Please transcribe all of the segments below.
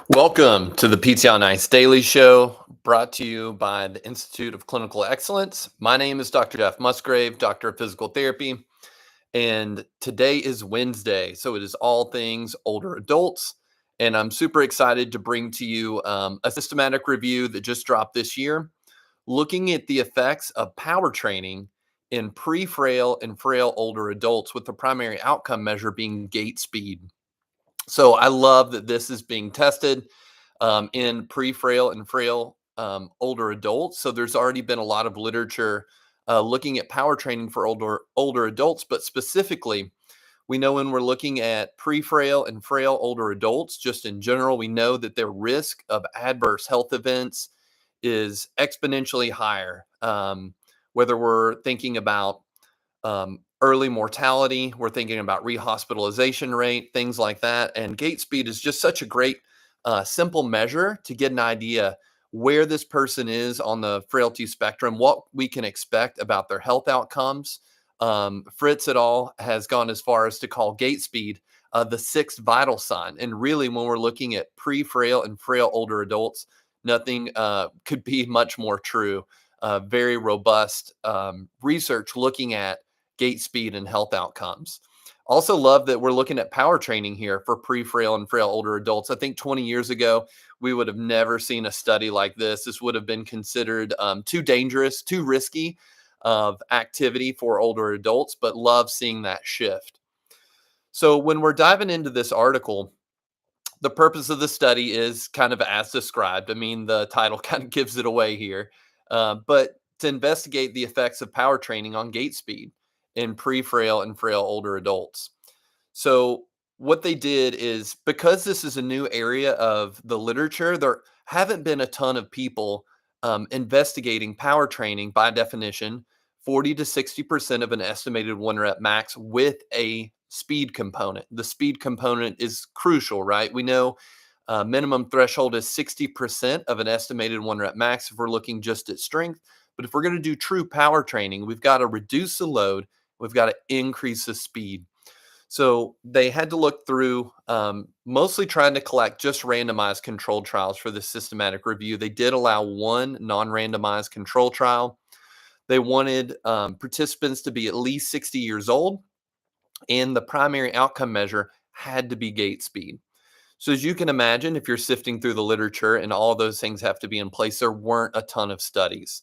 Welcome to the PT on Ice Daily Show, brought to you by the Institute of Clinical Excellence. My name is Dr. Jeff Musgrave, Doctor of Physical Therapy, and today is Wednesday, so it is all things older adults. And I'm super excited to bring to you a systematic review that just dropped this year, looking at the effects of power training in pre-frail and frail older adults, with the primary outcome measure being gait speed. So I love that this is being tested in pre-frail and frail older adults. So there's already been a lot of literature looking at power training for older adults, but specifically, we know when we're looking at pre-frail and frail older adults, just in general, we know that their risk of adverse health events is exponentially higher. Whether we're thinking about early mortality, we're thinking about rehospitalization rate, things like that. And gait speed is just such a great, simple measure to get an idea where this person is on the frailty spectrum, what we can expect about their health outcomes. Fritz et al. Has gone as far as to call gait speed the sixth vital sign. And really, when we're looking at pre-frail and frail older adults, nothing could be much more true. Very robust research looking at gait speed and health outcomes. Also love that we're looking at power training here for pre-frail and frail older adults. I think 20 years ago, we would have never seen a study like this. This would have been considered too dangerous, too risky of activity for older adults, but love seeing that shift. So when we're diving into this article, the purpose of the study is kind of as described. I mean, the title kind of gives it away here, but to investigate the effects of power training on gait speed in pre-frail and frail older adults. So what they did is, because this is a new area of the literature, there haven't been a ton of people investigating power training by definition, 40 to 60% of an estimated one rep max with a speed component. The speed component is crucial, right? We know minimum threshold is 60% of an estimated one rep max if we're looking just at strength. But if we're going to do true power training, we've got to reduce the load, we've got to increase the speed. So they had to look through, mostly trying to collect just randomized controlled trials for this systematic review. They did allow one non-randomized control trial. They wanted participants to be at least 60 years old, and the primary outcome measure had to be gait speed. So as you can imagine, if you're sifting through the literature and all those things have to be in place, there weren't a ton of studies.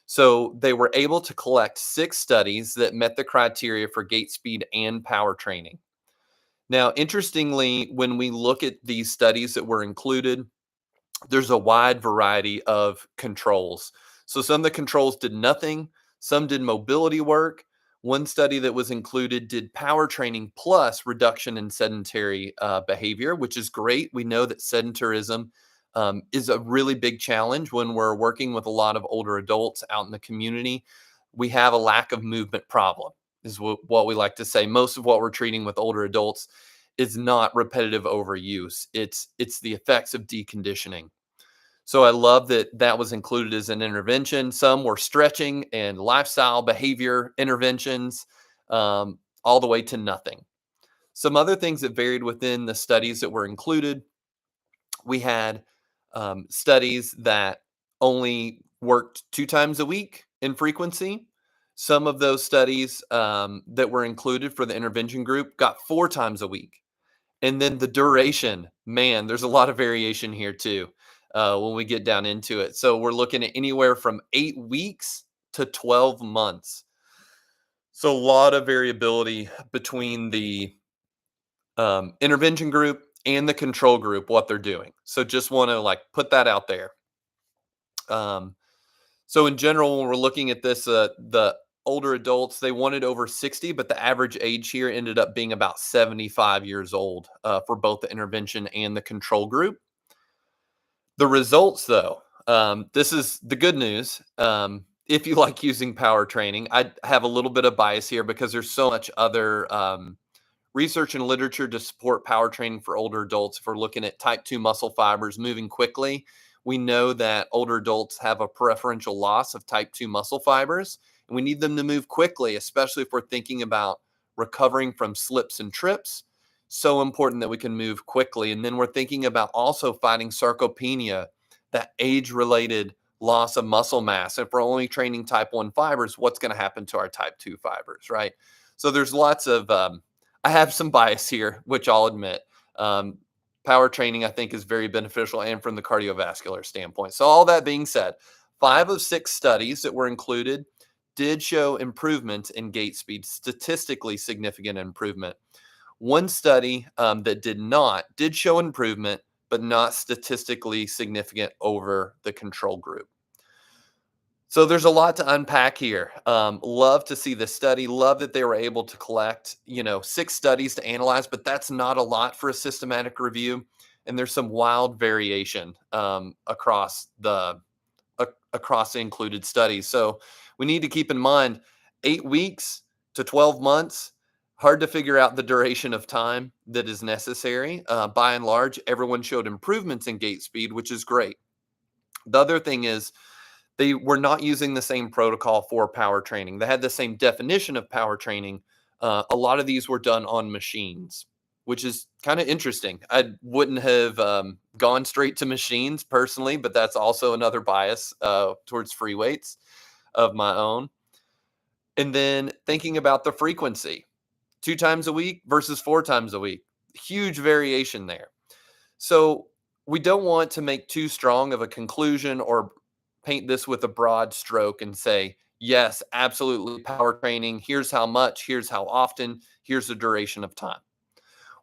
So they were able to collect 6 studies that met the criteria for gait speed and power training. Now, interestingly, when we look at these studies that were included, there's a wide variety of controls. So some of the controls did nothing, some did mobility work. One study that was included did power training plus reduction in sedentary behavior, which is great. We know that sedentarism is a really big challenge when we're working with a lot of older adults out in the community. We have a lack of movement problem, is what we like to say. Most of what we're treating with older adults is not repetitive overuse. It's the effects of deconditioning. So I love that that was included as an intervention. Some were stretching and lifestyle behavior interventions, all the way to nothing. Some other things that varied within the studies that were included, we had studies that only worked 2 times a week in frequency. Some of those studies that were included for the intervention group got 4 times a week. And then the duration, man, there's a lot of variation here too when we get down into it. So we're looking at anywhere from 8 weeks to 12 months. So a lot of variability between the intervention group and the control group, what they're doing. So just want to like put that out there. Um, so in general, when we're looking at this, the older adults, they wanted over 60, but the average age here ended up being about 75 years old for both the intervention and the control group. The results, though, this is the good news. If you like using power training, I have a little bit of bias here because there's so much other research and literature to support power training for older adults. If we're looking at type 2 muscle fibers moving quickly, we know that older adults have a preferential loss of type 2 muscle fibers, and we need them to move quickly, especially if we're thinking about recovering from slips and trips. So important that we can move quickly. And then we're thinking about also fighting sarcopenia, that age-related loss of muscle mass. If we're only training type 1 fibers, what's going to happen to our type 2 fibers, right? So there's lots of, I have some bias here, which I'll admit. Um, Power training, I think, is very beneficial and from the cardiovascular standpoint. So, all that being said, 5 of 6 studies that were included did show improvements in gait speed, statistically significant improvement. One study that did not did show improvement, but not statistically significant over the control group. So there's a lot to unpack here. Love to see this study. Love that they were able to collect, 6 studies to analyze, but that's not a lot for a systematic review. And there's some wild variation across the included studies. So we need to keep in mind 8 weeks to 12 months. Hard to figure out the duration of time that is necessary. By and large, everyone showed improvements in gait speed, which is great. The other thing is they were not using the same protocol for power training. They had the same definition of power training. A lot of these were done on machines, which is kind of interesting. I wouldn't have gone straight to machines personally, but that's also another bias towards free weights of my own. And then thinking about the frequency, 2 times a week versus 4 times a week, huge variation there. So we don't want to make too strong of a conclusion or paint this with a broad stroke and say, yes, absolutely power training. Here's how much, here's how often, here's the duration of time.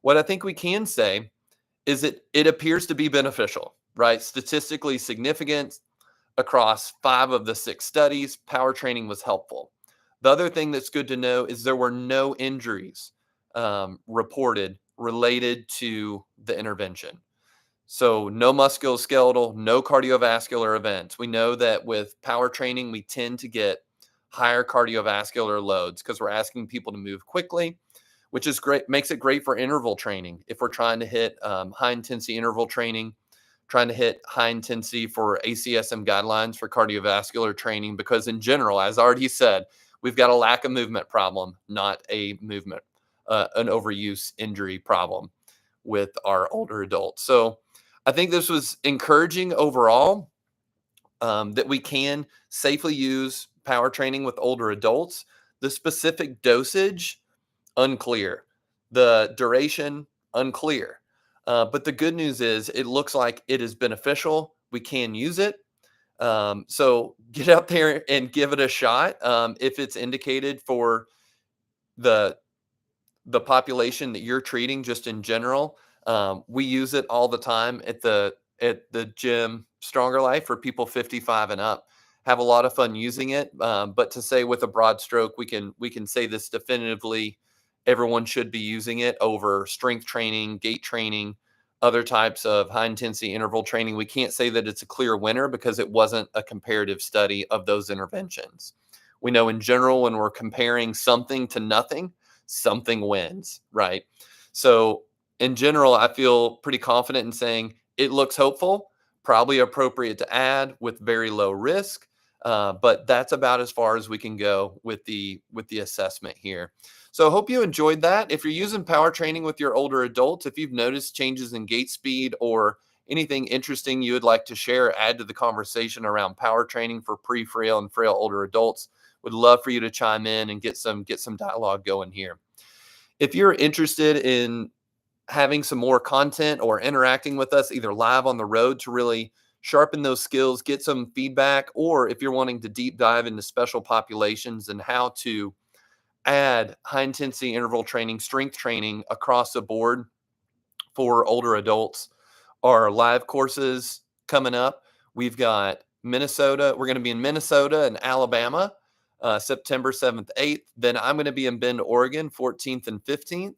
What I think we can say is that it appears to be beneficial, right? Statistically significant across 5 of the 6 studies, power training was helpful. The other thing that's good to know is there were no injuries reported related to the intervention. So no musculoskeletal, no cardiovascular events. We know that with power training, we tend to get higher cardiovascular loads because we're asking people to move quickly, which is great, makes it great for interval training. If we're trying to hit high intensity interval training, trying to hit high intensity for ACSM guidelines for cardiovascular training, because in general, as I already said, we've got a lack of movement problem, not an overuse injury problem with our older adults. So I think this was encouraging overall that we can safely use power training with older adults. The specific dosage, unclear. The duration, unclear. But the good news is it looks like it is beneficial. We can use it. So get out there and give it a shot if it's indicated for the population that you're treating just in general. We use it all the time at the gym, Stronger Life, for people 55 and up. Have a lot of fun using it. But to say with a broad stroke, we can say this definitively: everyone should be using it over strength training, gait training, other types of high intensity interval training. We can't say that it's a clear winner because it wasn't a comparative study of those interventions. We know in general, when we're comparing something to nothing, something wins, right? So in general, I feel pretty confident in saying it looks hopeful, probably appropriate to add with very low risk. But that's about as far as we can go with the assessment here. So I hope you enjoyed that. If you're using power training with your older adults, if you've noticed changes in gait speed or anything interesting you would like to share, add to the conversation around power training for pre-frail and frail older adults, would love for you to chime in and get some dialogue going here. If you're interested in having some more content or interacting with us either live on the road to really sharpen those skills, get some feedback, or if you're wanting to deep dive into special populations and how to add high intensity interval training, strength training across the board for older adults, our live courses coming up. We've got Minnesota. We're going to be in Minnesota and Alabama, September 7th, 8th. Then I'm going to be in Bend, Oregon, 14th and 15th.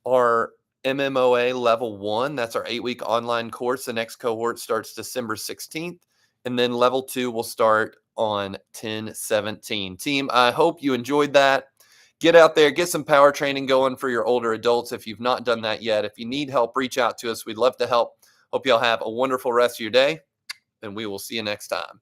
Our MMOA level 1, that's our 8-week online course. The next cohort starts December 16th. And then level 2 will start on 10/17. Team, I hope you enjoyed that. Get out there, get some power training going for your older adults if you've not done that yet. If you need help, reach out to us. We'd love to help. Hope y'all have a wonderful rest of your day, and we will see you next time.